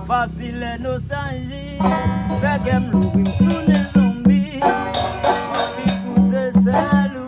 Facile nostalgie, fait qu'elle l'oublie sous les zombies. Écoutez, c'est le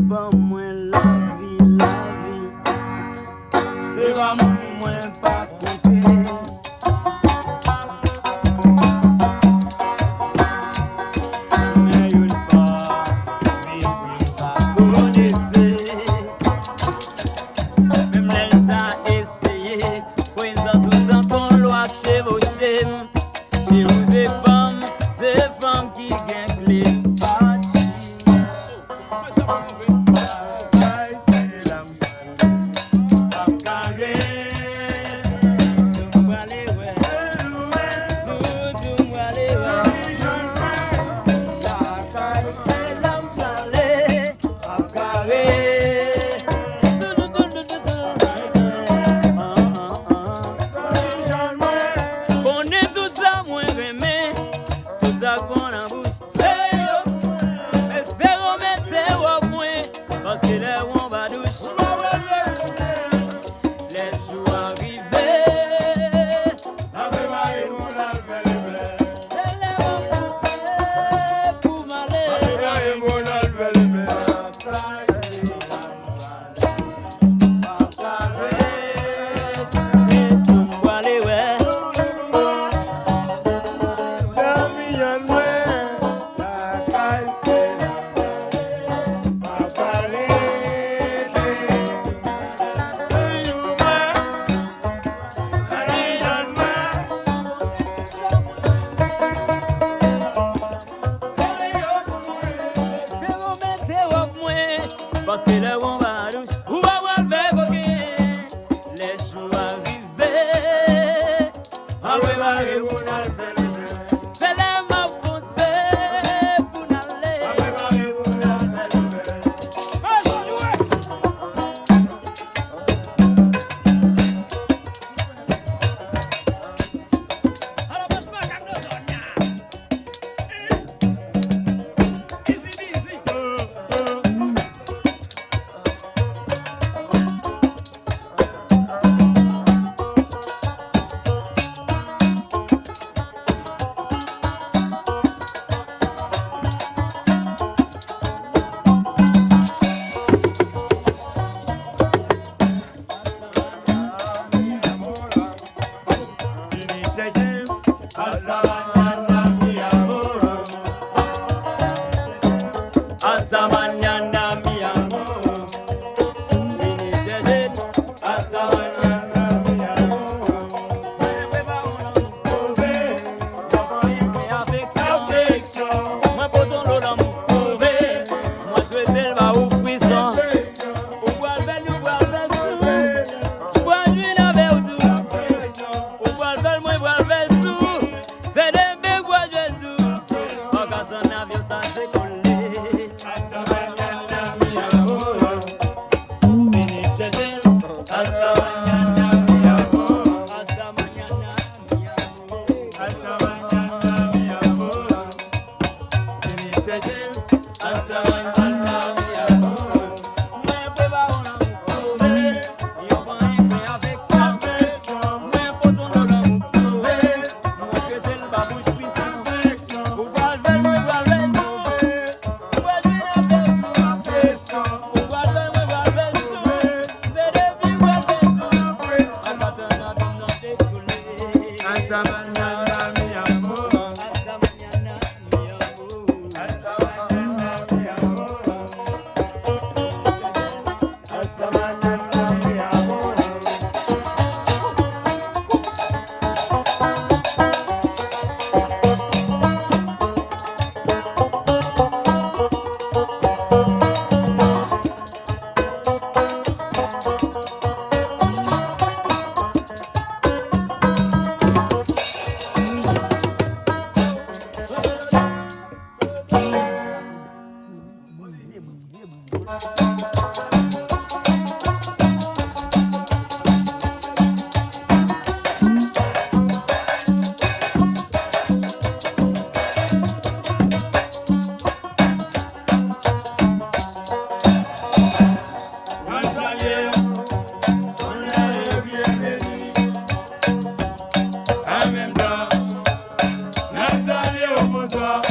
pour moi la vie. C'est vraiment moins pas côté. Mais une fois, pas connaître. Même l'État essayé, pour une sous-entendre loi chez vos chez vous, c'est femmes, hasta mañana, mi amor. Me va uno, prouver, moi pour affection. Moi pour ton lot d'amour, prouver, moi souhaiter le bas ou puissant. Ou boire le bel, ou boire le bel sou. Ou boire l'huile avec ou tout. Ou boire le bel, moi boire le bel sou. C'est des belles bois de tout. En quand on avion ça s'est collé. Hasta mañana, mi amor. Fini chercher. Hasta mañana, mi amor. Hasta mañana, mi amor. Hasta mañana, mi amor. Fini chercher. Hasta mañana, mi amor. Mais pour pas on a trouvé. Yo pas un peu avec sa affection. Mais pour ton lot d'amour prouvé. Moi que c'est le babouche puissant. Ou boire le verre, moi boire le verre. Ou boire l'huile avec tout. Ou boire le verre, moi boire le verre. C'est des vies boire le verre. En quand on a vu nos décoller. Hasta mañana, mi amor. Hasta mañana, mi amor. Hasta mañana, mi amor. Hasta mañana, mi amor. Nazario, on est bienvenu. En même temps, Nazario, bonsoir.